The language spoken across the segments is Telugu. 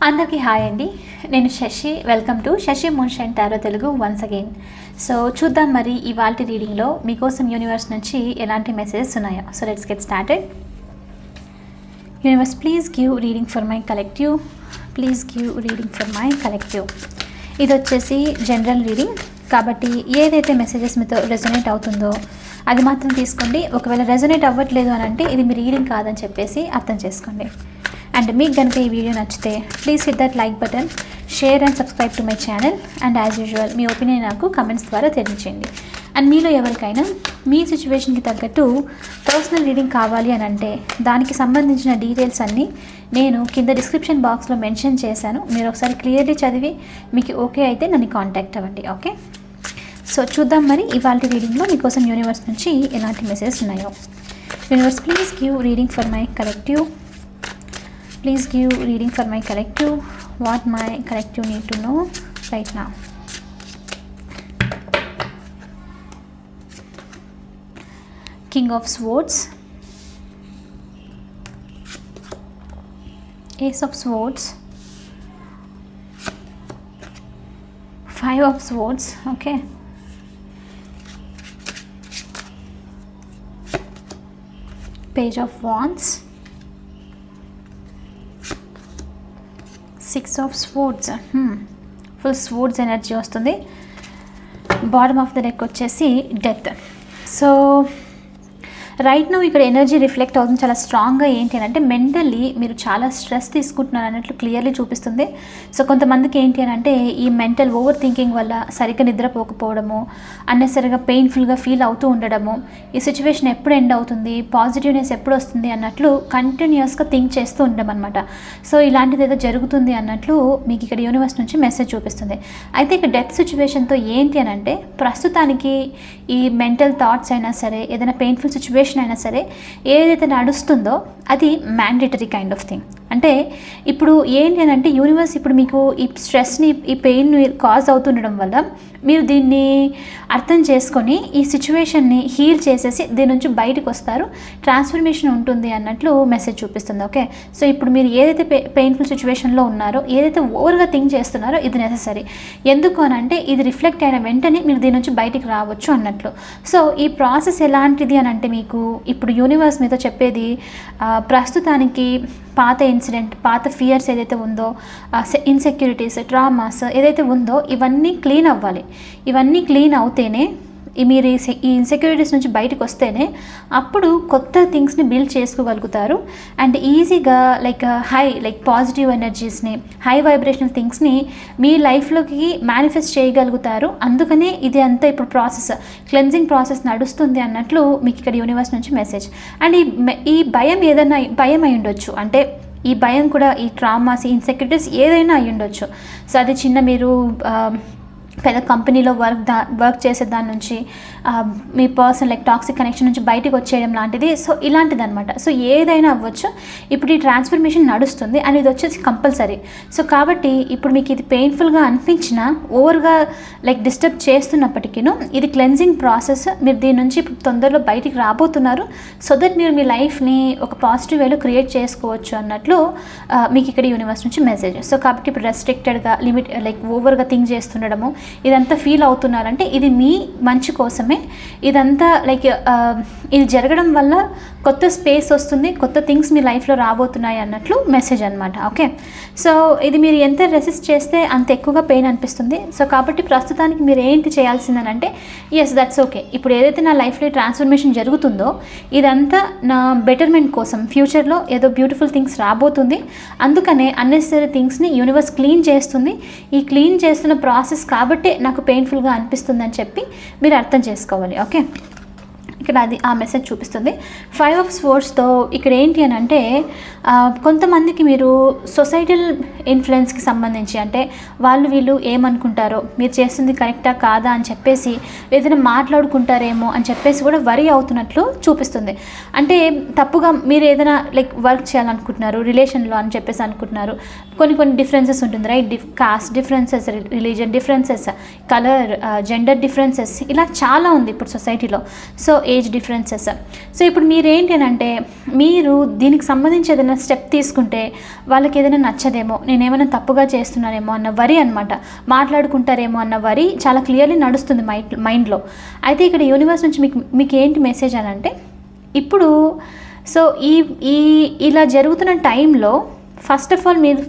అందరికీ హాయ్ అండి. నేను శశి. వెల్కమ్ టు శశి మున్షన్ tarot Telugu once again. So చూద్దాం మరి ఇవాల్టి రీడింగ్లో మీకోసం యూనివర్స్ నుంచి ఎలాంటి మెసేజెస్ ఉన్నాయో. So let's get started. Universe, please give reading for my collective. Please give reading for my collective. ఇది వచ్చేసి జనరల్ రీడింగ్ కాబట్టి ఏదైతే మెసేజెస్ మీతో రెజొనేట్ అవుతుందో అది మాత్రం తీసుకోండి. ఒకవేళ రెజొనేట్ అవ్వట్లేదు అని అంటే ఇది మీ రీడింగ్ కాదని చెప్పేసి అర్థం చేసుకోండి. అండ్ మీకు కనుక ఈ వీడియో నచ్చితే please hit that like button, share and subscribe to my channel. And as usual me opinion నాకు కమెంట్స్ ద్వారా తెలియచేయండి. అండ్ మీలో ఎవరికైనా మీ సిచ్యువేషన్కి తగ్గట్టు పర్సనల్ రీడింగ్ కావాలి అని అంటే దానికి సంబంధించిన డీటెయిల్స్ అన్నీ నేను కింద డిస్క్రిప్షన్ బాక్స్లో మెన్షన్ చేశాను. మీరు ఒకసారి క్లియర్లీ చదివి మీకు ఓకే అయితే నన్ను కాంటాక్ట్ అవ్వండి. ఓకే, సో చూద్దాం మరి ఇవాళ రీడింగ్లో మీకోసం యూనివర్స్ నుంచి ఎలాంటి మెసేజెస్ ఉన్నాయో. Universe, please give reading for my collective. Please give reading for my collective. What my collective need to know right now. King of Swords, Ace of Swords, Five of Swords. Okay, Page of Wands, Six of Swords. Full swords energy వస్తుంది. బాటమ్ ఆఫ్ ద డెక్ వచ్చేసి డెత్. సో రైట్ నో ఇక్కడ ఎనర్జీ రిఫ్లెక్ట్ అవుతుంది చాలా స్ట్రాంగ్గా. ఏంటి అని అంటే మెంటల్లీ మీరు చాలా స్ట్రెస్ తీసుకుంటున్నారు అన్నట్లు క్లియర్లీ చూపిస్తుంది. సో కొంతమందికి ఏంటి అని అంటే ఈ మెంటల్ ఓవర్ థింకింగ్ వల్ల సరిగ్గా నిద్రపోకపోవడము, అన్నెసరిగా పెయిన్ఫుల్గా ఫీల్ అవుతూ ఉండడము, ఈ సిచ్యువేషన్ ఎప్పుడు ఎండ్ అవుతుంది, పాజిటివ్నెస్ ఎప్పుడు వస్తుంది అన్నట్లు కంటిన్యూస్గా థింక్ చేస్తూ ఉండడం అనమాట. సో ఇలాంటిది ఏదో జరుగుతుంది అన్నట్లు మీకు ఇక్కడ యూనివర్స్ నుంచి మెసేజ్ చూపిస్తుంది. అయితే ఇక్కడ డెత్ సిచ్యువేషన్తో ఏంటి అని అంటే ప్రస్తుతానికి ఈ మెంటల్ థాట్స్ అయినా సరే, ఏదైనా పెయిన్ఫుల్ సిచ్యువేషన్ అయినా సరే, ఏదైతే నడుస్తుందో అది మ్యాండేటరీ కైండ్ ఆఫ్ థింగ్. అంటే ఇప్పుడు ఏంటి అని అంటే యూనివర్స్ ఇప్పుడు మీకు ఈ స్ట్రెస్ని, ఈ పెయిన్ని కాజ్ అవుతుండడం వల్ల మీరు దీన్ని అర్థం చేసుకొని ఈ సిచ్యువేషన్ని హీల్ చేసేసి దీని నుంచి బయటకు వస్తారు, ట్రాన్స్ఫర్మేషన్ ఉంటుంది అన్నట్లు మెసేజ్ చూపిస్తుంది. ఓకే, సో ఇప్పుడు మీరు ఏదైతే పెయిన్ఫుల్ సిచ్యువేషన్లో ఉన్నారో, ఏదైతే ఓవర్గా థింక్ చేస్తున్నారో ఇది నెససరీ. ఎందుకు అని అంటే ఇది రిఫ్లెక్ట్ అయిన వెంటనే మీరు దీని నుంచి బయటికి రావచ్చు అన్నట్లు. సో ఈ ప్రాసెస్ ఎలాంటిది అని అంటే మీకు ఇప్పుడు యూనివర్స్ మీతో చెప్పేది ప్రస్తుతానికి పాత ఇన్సిడెంట్, పాత ఫియర్స్ ఏదైతే ఉందో, ఇన్సెక్యూరిటీస్, ట్రామాస్ ఏదైతే ఉందో ఇవన్నీ క్లీన్ అవ్వాలి. ఇవన్నీ క్లీన్ అవుతేనే మీరు ఈ ఇన్సెక్యూరిటీస్ నుంచి బయటకు వస్తేనే అప్పుడు కొత్త థింగ్స్ని బిల్డ్ చేసుకోగలుగుతారు. అండ్ ఈజీగా లైక్ పాజిటివ్ ఎనర్జీస్ని, హై వైబ్రేషనల్ థింగ్స్ని మీ లైఫ్లోకి మేనిఫెస్ట్ చేయగలుగుతారు. అందుకనే ఇది అంతా ఇప్పుడు ప్రాసెస్, క్లెన్జింగ్ ప్రాసెస్ నడుస్తుంది అన్నట్లు మీకు ఇక్కడ యూనివర్స్ నుంచి మెసేజ్. అండ్ ఈ భయం ఏదైనా భయం అయి ఉండొచ్చు. అంటే ఈ భయం కూడా ఈ ట్రామాస్, ఈ ఇన్సెక్యూరిటీస్ ఏదైనా అయి ఉండొచ్చు. సో అది చిన్న మీరు పెద్ద కంపెనీలో వర్క్ చేసే దాని నుంచి మీ పర్సన్ టాక్సిక్ కనెక్షన్ నుంచి బయటకు వచ్చేయడం లాంటిది. సో ఇలాంటిది అనమాట. సో ఏదైనా అవ్వచ్చు. ఇప్పుడు ఈ ట్రాన్స్ఫర్మేషన్ నడుస్తుంది అని ఇది వచ్చేసి కంపల్సరీ. సో కాబట్టి ఇప్పుడు మీకు ఇది పెయిన్ఫుల్గా అనిపించినా, ఓవర్గా డిస్టర్బ్ చేస్తున్నప్పటికీను ఇది క్లెన్జింగ్ ప్రాసెస్. మీరు దీని నుంచి ఇప్పుడు తొందరలో బయటికి రాబోతున్నారు. సో దట్ మీరు మీ లైఫ్ని ఒక పాజిటివ్ వేలో క్రియేట్ చేసుకోవచ్చు అన్నట్లు మీకు ఇక్కడ యూనివర్స్ నుంచి మెసేజ్. సో కాబట్టి ఇప్పుడు రెస్ట్రిక్టెడ్గా ఓవర్గా థింక్ చేస్తుండడము ఇదంతా ఫీల్ అవుతున్నారంటే ఇది మీ మంచి కోసమే. ఇదంతా ఇది జరగడం వల్ల కొత్త స్పేస్ వస్తుంది, కొత్త థింగ్స్ మీ లైఫ్లో రాబోతున్నాయి అన్నట్లు మెసేజ్ అనమాట. ఓకే, సో ఇది మీరు ఎంత రెసిస్ట్ చేస్తే అంత ఎక్కువగా పెయిన్ అనిపిస్తుంది. సో కాబట్టి ప్రస్తుతానికి మీరు ఏంటి చేయాల్సిందనంటే ఎస్ దట్స్ ఓకే, ఇప్పుడు ఏదైతే నా లైఫ్లో ట్రాన్స్ఫర్మేషన్ జరుగుతుందో ఇదంతా నా బెటర్మెంట్ కోసం, ఫ్యూచర్లో ఏదో బ్యూటిఫుల్ థింగ్స్ రాబోతుంది. అందుకనే అన్నెసరీ థింగ్స్ని యూనివర్స్ క్లీన్ చేస్తుంది. ఈ క్లీన్ చేస్తున్న ప్రాసెస్ కాబట్టి నాకు పెయిన్ఫుల్గా అనిపిస్తుంది అని చెప్పి మీరు అర్థం చేసుకోవాలి. ఓకే, ఇక్కడ అది ఆ మెసేజ్ చూపిస్తుంది. ఫైవ్ ఆఫ్ స్వోర్డ్స్తో ఇక్కడ ఏంటి అని అంటే కొంతమందికి మీరు సొసైటల్ ఇన్ఫ్లుయెన్స్కి సంబంధించి, అంటే వాళ్ళు వీళ్ళు ఏమనుకుంటారో, మీరు చేస్తుంది కరెక్టా కాదా అని చెప్పేసి ఏదైనా మాట్లాడుకుంటారేమో అని చెప్పేసి కూడా వరీ అవుతున్నట్లు చూపిస్తుంది. అంటే తప్పుగా మీరు ఏదైనా వర్క్ చేయాలనుకుంటున్నారు రిలేషన్లో అని చెప్పేసి అనుకుంటున్నారు. కొన్ని డిఫరెన్సెస్ ఉంటుంది, right? Cost differences, religion differences, colour, gender differences, ఇలా చాలా ఉంది ఇప్పుడు సొసైటీలో. So age differences. సో ఇప్పుడు మీరేంటి అని అంటే మీరు దీనికి సంబంధించి ఏదైనా స్టెప్ తీసుకుంటే వాళ్ళకి ఏదైనా నచ్చదేమో, నేనేమైనా తప్పుగా చేస్తున్నానేమో అన్న వరి అనమాట, మాట్లాడుకుంటారేమో అన్న వరి చాలా క్లియర్లీ నడుస్తుంది మైండ్లో. అయితే ఇక్కడ యూనివర్స్ నుంచి మీకు ఏంటి మెసేజ్ అని అంటే ఇప్పుడు సో ఇలా జరుగుతున్న టైంలో ఫస్ట్ ఆఫ్ ఆల్ మీరు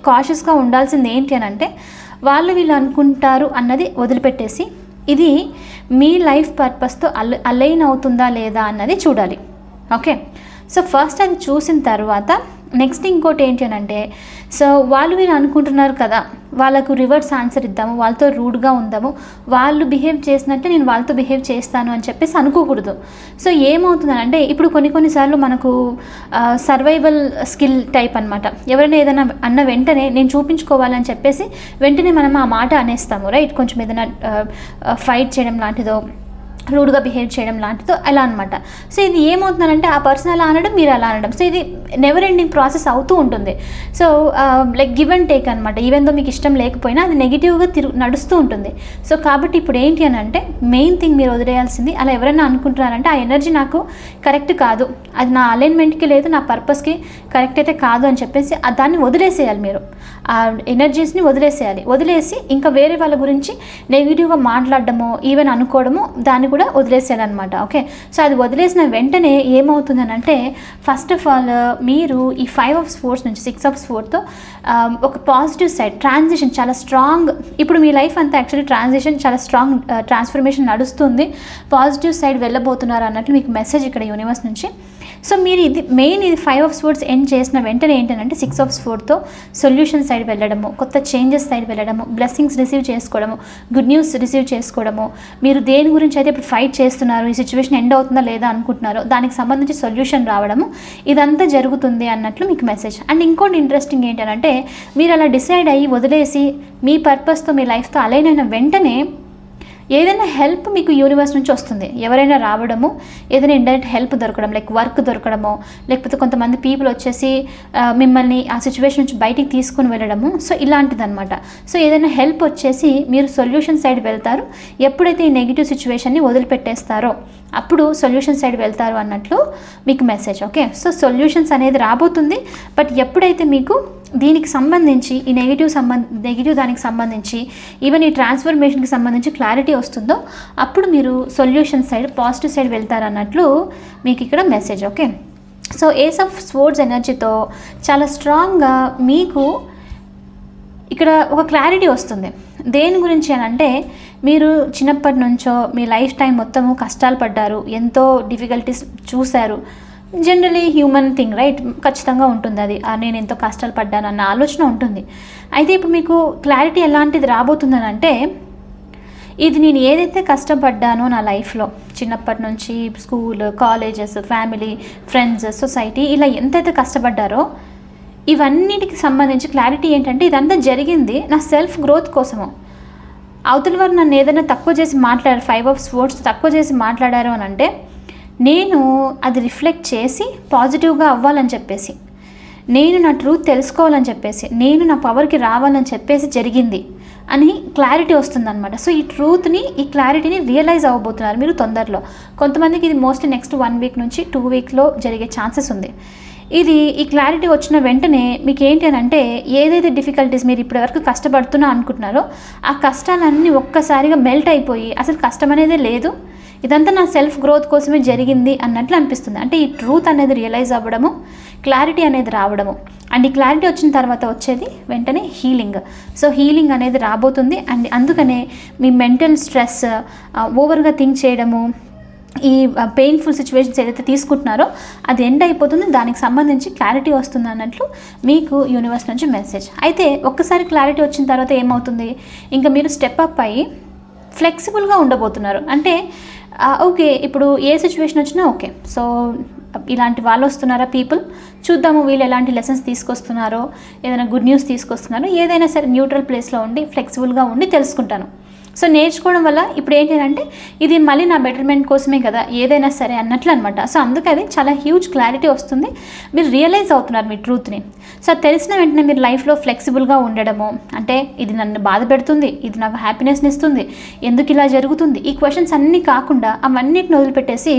కాషియస్గా ఉండాల్సింది ఏంటి అని అంటే వీళ్ళు అనుకుంటారు అన్నది వదిలిపెట్టేసి ఇది మీ లైఫ్ పర్పస్తో అలైన్ అవుతుందా లేదా అన్నది చూడాలి. ఓకే, సో ఫస్ట్ అది చూసిన తర్వాత నెక్స్ట్ ఇంకోటి ఏంటి అని అంటే సో వీళ్ళు అనుకుంటున్నారు కదా, వాళ్ళకు రివర్స్ ఆన్సర్ ఇద్దాము, వాళ్ళతో రూడ్గా ఉందాము, వాళ్ళు బిహేవ్ చేసినట్టే నేను వాళ్ళతో బిహేవ్ చేస్తాను అని చెప్పేసి అనుకోకూడదు. సో ఏమవుతుందనంటే ఇప్పుడు కొన్నిసార్లు మనకు సర్వైవల్ స్కిల్ టైప్ అనమాట, ఎవరైనా ఏదైనా అన్న వెంటనే నేను చూపించుకోవాలని చెప్పేసి వెంటనే మనం ఆ మాట అనేస్తాము, రైట్? కొంచెం ఏదైనా ఫైట్ చేయడం లాంటిదో, రూడ్గా బిహేవ్ చేయడం లాంటిదో అలా అనమాట. సో ఇది ఏమవుతుందంటే ఆ పర్సన్ అలా అనడం, మీరు అలా అనడం, సో ఇది నెవర్ ఎండింగ్ ప్రాసెస్ అవుతూ ఉంటుంది. So like give and take అనమాట. ఈవెన్ దో మీకు ఇష్టం లేకపోయినా అది నెగిటివ్గా నడుస్తూ ఉంటుంది. సో కాబట్టి ఇప్పుడు ఏంటి అని అంటే మెయిన్ థింగ్ మీరు వదిలేయాల్సింది, అలా ఎవరైనా అనుకుంటున్నారంటే ఆ ఎనర్జీ నాకు కరెక్ట్ కాదు, అది నా అలైన్మెంట్కి లేదు, నా పర్పస్కి కరెక్ట్ అయితే కాదు అని చెప్పేసి దాన్ని వదిలేసేయాలి. మీరు ఆ ఎనర్జీస్ని వదిలేసి ఇంకా వేరే వాళ్ళ గురించి నెగిటివ్గా మాట్లాడడము, ఈవెన్ అనుకోవడము, దాన్ని కూడా వదిలేసానమాట. ఓకే, సో అది వదిలేసిన వెంటనే ఏమవుతుందని అంటే ఫస్ట్ ఆఫ్ ఆల్ మీరు ఈ 5 of Swords నుంచి 6 of Swordsతో ఒక పాజిటివ్ సైడ్ ట్రాన్సిషన్ చాలా స్ట్రాంగ్, ఇప్పుడు మీ లైఫ్ అంతా యాక్చువల్లీ ట్రాన్సిషన్ చాలా స్ట్రాంగ్ ట్రాన్స్ఫర్మేషన్ నడుస్తుంది, పాజిటివ్ సైడ్ వెళ్ళబోతున్నారు అన్నట్లు మీకు మెసేజ్ ఇక్కడ యూనివర్స్ నుంచి. సో మీరు ఇది 5 of Swords ఎండ్ చేసిన వెంటనే ఏంటంటే 6 of Swordsతో సొల్యూషన్ సైడ్ వెళ్ళడము, కొత్త చేంజెస్ సైడ్ వెళ్ళడము, బ్లెస్సింగ్స్ రిసీవ్ చేసుకోవడము, గుడ్ న్యూస్ రిసీవ్ చేసుకోవడము, మీరు దేని గురించి అయితే ఇప్పుడు ఫైట్ చేస్తున్నారు, ఈ సిచ్యువేషన్ ఎండ్ అవుతుందా లేదా అనుకుంటున్నారో దానికి సంబంధించి సొల్యూషన్ రావడము, ఇదంతా జరుగుతుంది అన్నట్లు మీకు మెసేజ్. అండ్ ఇంకోటి ఇంట్రెస్టింగ్ ఏంటంటే మీరు అలా డిసైడ్ అయ్యి వదిలేసి మీ పర్పస్తో మీ లైఫ్తో అలైన్ అయిన వెంటనే ఏదైనా హెల్ప్ మీకు యూనివర్స్ నుంచి వస్తుంది, ఎవరైనా రావడము, ఏదైనా ఇండైరెక్ట్ హెల్ప్ దొరకడం, లైక్ వర్క్ దొరకడము, లేకపోతే కొంతమంది పీపుల్ వచ్చేసి మిమ్మల్ని ఆ సిచ్యువేషన్ నుంచి బయటికి తీసుకుని వెళ్ళడము, సో ఇలాంటిది అనమాట. సో ఏదైనా హెల్ప్ వచ్చేసి మీరు సొల్యూషన్ సైడ్ వెళ్తారు, ఎప్పుడైతే ఈ నెగిటివ్ సిచ్యువేషన్ని వదిలిపెట్టేస్తారో అప్పుడు సొల్యూషన్ సైడ్ వెళ్తారు అన్నట్లు మీకు మెసేజ్. ఓకే, సో సొల్యూషన్స్ అనేది రాబోతుంది, బట్ ఎప్పుడైతే మీకు దీనికి సంబంధించి ఈ నెగిటివ్ దానికి సంబంధించి ఈవెన్ ఈ ట్రాన్స్ఫర్మేషన్కి సంబంధించి క్లారిటీ వస్తుందో అప్పుడు మీరు సొల్యూషన్ సైడ్ పాజిటివ్ సైడ్ వెళ్తారన్నట్లు మీకు ఇక్కడ message. Okay, so ace of swords ఎనర్జీతో చాలా స్ట్రాంగ్గా మీకు ఇక్కడ ఒక క్లారిటీ వస్తుంది. దేని గురించి అని అంటే మీరు చిన్నప్పటి నుంచో మీ లైఫ్ టైం మొత్తము కష్టాలు పడ్డారు, ఎంతో డిఫికల్టీస్ చూశారు, జనరలీ హ్యూమన్ థింగ్, రైట్? ఖచ్చితంగా ఉంటుంది అది, నేను ఎంతో కష్టాలు పడ్డాను అన్న ఆలోచన ఉంటుంది. అయితే ఇప్పుడు మీకు క్లారిటీ ఎలాంటిది రాబోతుందని అంటే ఇది నేను ఏదైతే కష్టపడ్డానో నా లైఫ్లో చిన్నప్పటి నుంచి school, colleges, family, friends, society ఇలా ఎంతైతే కష్టపడ్డారో ఇవన్నిటికి సంబంధించి క్లారిటీ ఏంటంటే ఇదంతా జరిగింది నా సెల్ఫ్ గ్రోత్ కోసము. అవతల వారు నన్ను ఏదైనా తక్కువ చేసి మాట్లాడారు, 5 of Swords తక్కువ చేసి మాట్లాడారు అని అంటే నేను అది రిఫ్లెక్ట్ చేసి పాజిటివ్గా అవ్వాలని చెప్పేసి, నేను నా ట్రూత్ తెలుసుకోవాలని చెప్పేసి, నేను నా పవర్కి రావాలని చెప్పేసి జరిగింది అని క్లారిటీ వస్తుందన్నమాట. సో ఈ ట్రూత్ని, ఈ క్లారిటీని రియలైజ్ అవ్వబోతున్నారు మీరు తొందరలో. కొంతమందికి ఇది మోస్ట్లీ నెక్స్ట్ 1 week నుంచి 2 weekలో జరిగే ఛాన్సెస్ ఉంది. ఈ క్లారిటీ వచ్చిన వెంటనే మీకు ఏంటి అని అంటే ఏదైతే డిఫికల్టీస్ మీరు ఇప్పటివరకు కష్టపడుతున్నా అనుకుంటున్నారో ఆ కష్టాలన్నీ ఒక్కసారిగా మెల్ట్ అయిపోయి అసలు కష్టం అనేదే లేదు, ఇదంతా నా సెల్ఫ్ గ్రోత్ కోసమే జరిగింది అన్నట్లు అనిపిస్తుంది. అంటే ఈ ట్రూత్ అనేది రియలైజ్ అవ్వడము, క్లారిటీ అనేది రావడము, అండ్ ఈ క్లారిటీ వచ్చిన తర్వాత వచ్చేది వెంటనే హీలింగ్. సో హీలింగ్ అనేది రాబోతుంది. అండ్ అందుకనే మీ మెంటల్ స్ట్రెస్, ఓవర్గా థింక్ చేయడము, ఈ పెయిన్ఫుల్ సిచ్యువేషన్స్ ఏదైతే తీసుకుంటున్నారో అది ఎండ్ అయిపోతుంది, దానికి సంబంధించి క్లారిటీ వస్తుంది అన్నట్లు మీకు యూనివర్స్ నుంచి మెసేజ్. అయితే ఒక్కసారి క్లారిటీ వచ్చిన తర్వాత ఏమవుతుంది, ఇంకా మీరు స్టెప్ అప్ అయ్యి ఫ్లెక్సిబుల్గా ఉండబోతున్నారు. అంటే ఓకే, ఇప్పుడు ఏ సిచ్యువేషన్ వచ్చినా ఓకే, సో ఇలాంటి వాళ్ళు వస్తున్నారా పీపుల్, చూద్దాము వీళ్ళు ఎలాంటి లెసన్స్ తీసుకొస్తున్నారో, ఏదైనా గుడ్ న్యూస్ తీసుకొస్తున్నారో, ఏదైనా సరే న్యూట్రల్ ప్లేస్లో ఉండి ఫ్లెక్సిబుల్గా ఉండి తెలుసుకుంటాను. సో నేర్చుకోవడం వల్ల ఇప్పుడు ఏంటి అంటే ఇది మళ్ళీ నా బెటర్మెంట్ కోసమే కదా ఏదైనా సరే అన్నట్లు అనమాట. సో అందుకే అది చాలా హ్యూజ్ క్లారిటీ వస్తుంది, మీరు రియలైజ్ అవుతున్నారు మీ ట్రూత్ని. సో తెలిసిన వెంటనే మీరు లైఫ్లో ఫ్లెక్సిబుల్గా ఉండడము, అంటే ఇది నన్ను బాధ పెడుతుంది, ఇది నాకు హ్యాపీనెస్ని ఇస్తుంది, ఎందుకు ఇలా జరుగుతుంది, ఈ క్వశ్చన్స్ అన్నీ కాకుండా అవన్నిటిని వదిలిపెట్టేసి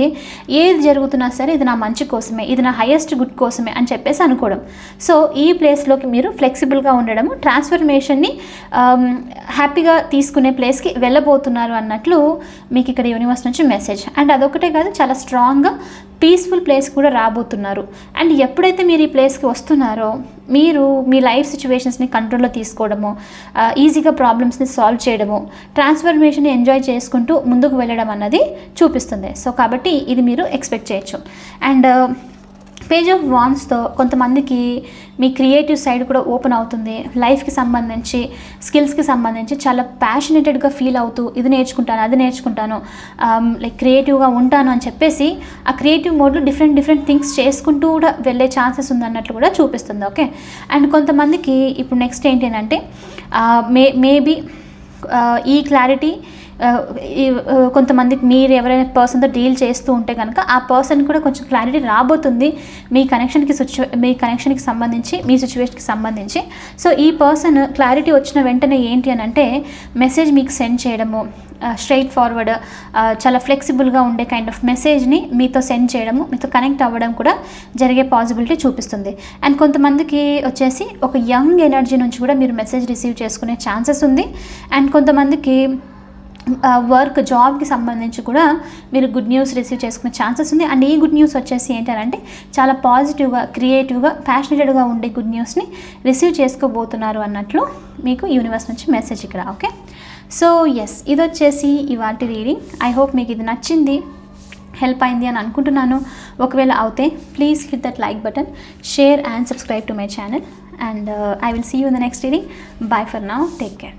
ఏది జరుగుతున్నా సరే ఇది నా మంచి కోసమే, ఇది నా హైయెస్ట్ గుడ్ కోసమే అని చెప్పేసి అనుకోవడం. సో ఈ ప్లేస్లోకి మీరు ఫ్లెక్సిబుల్గా ఉండడము, ట్రాన్స్ఫర్మేషన్ని హ్యాపీగా తీసుకునే ప్లేస్కి వెళ్ళబోతున్నారు అన్నట్లు మీకు ఇక్కడ యూనివర్స్ నుంచి మెసేజ్. అండ్ అదొకటే కాదు, చాలా స్ట్రాంగ్గా పీస్ఫుల్ ప్లేస్ కూడా రాబోతున్నారు. అండ్ ఎప్పుడైతే మీరు ఈ ప్లేస్కి వస్తున్నారో మీరు మీ లైఫ్ సిచ్యువేషన్స్ని కంట్రోల్లో తీసుకోవడము, ఈజీగా ప్రాబ్లమ్స్ని సాల్వ్ చేయడము, ట్రాన్స్ఫర్మేషన్ ఎంజాయ్ చేసుకుంటూ ముందుకు వెళ్ళడం అన్నది చూపిస్తుంది. సో కాబట్టి ఇది మీరు ఎక్స్పెక్ట్ చేయొచ్చు. అండ్ పేజ్ ఆఫ్ వాండ్స్తో కొంతమందికి మీ క్రియేటివ్ సైడ్ కూడా ఓపెన్ అవుతుంది. లైఫ్కి సంబంధించి, స్కిల్స్కి సంబంధించి చాలా ప్యాషనేటెడ్గా ఫీల్ అవుతూ ఇది నేర్చుకుంటాను, అది నేర్చుకుంటాను, లైక్ క్రియేటివ్గా ఉంటాను అని చెప్పేసి ఆ క్రియేటివ్ మోడ్లో డిఫరెంట్ థింగ్స్ చేసుకుంటూ కూడా వెళ్ళే ఛాన్సెస్ ఉందన్నట్లు కూడా చూపిస్తుంది. ఓకే. అండ్ కొంతమందికి ఇప్పుడు నెక్స్ట్ ఏంటంటే మేబీ ఈ క్లారిటీ కొంతమందికి మీరు ఎవరైనా పర్సన్తో డీల్ చేస్తూ ఉంటే కనుక ఆ పర్సన్ కూడా కొంచెం క్లారిటీ రాబోతుంది మీ కనెక్షన్కి సంబంధించి, మీ సిచ్యువేషన్కి సంబంధించి. సో ఈ పర్సన్ క్లారిటీ వచ్చిన వెంటనే ఏంటి అని అంటే మెసేజ్ మీకు సెండ్ చేయడము, స్ట్రైట్ ఫార్వర్డ్ చాలా ఫ్లెక్సిబుల్గా ఉండే కైండ్ ఆఫ్ మెసేజ్ని మీతో సెండ్ చేయడము, మీతో కనెక్ట్ అవ్వడం కూడా జరిగే పాసిబిలిటీ చూపిస్తుంది. అండ్ కొంతమందికి వచ్చేసి ఒక యంగ్ ఎనర్జీ నుంచి కూడా మీరు మెసేజ్ రిసీవ్ చేసుకునే ఛాన్సెస్ ఉంది. అండ్ కొంతమందికి వర్క్, జాబ్కి సంబంధించి కూడా మీరు గుడ్ న్యూస్ రిసీవ్ చేసుకునే ఛాన్సెస్ ఉంది. అండ్ ఈ గుడ్ న్యూస్ వచ్చేసి ఏంటంటే చాలా పాజిటివ్గా, క్రియేటివ్గా, ప్యాషనేటెడ్గా ఉండే గుడ్ న్యూస్ని రిసీవ్ చేసుకోబోతున్నారు అన్నట్లు మీకు యూనివర్స్ నుంచి మెసేజ్ ఇక్కడ. ఓకే. సో ఎస్, ఇది వచ్చేసి ఇవాల్టి రీడింగ్. ఐ హోప్ మీకు ఇది నచ్చింది, హెల్ప్ అయింది అని అనుకుంటున్నాను. ఒకవేళ అవుతే please hit that like button, share and subscribe to my channel. And I will see you in the next reading. Bye for now. Take care.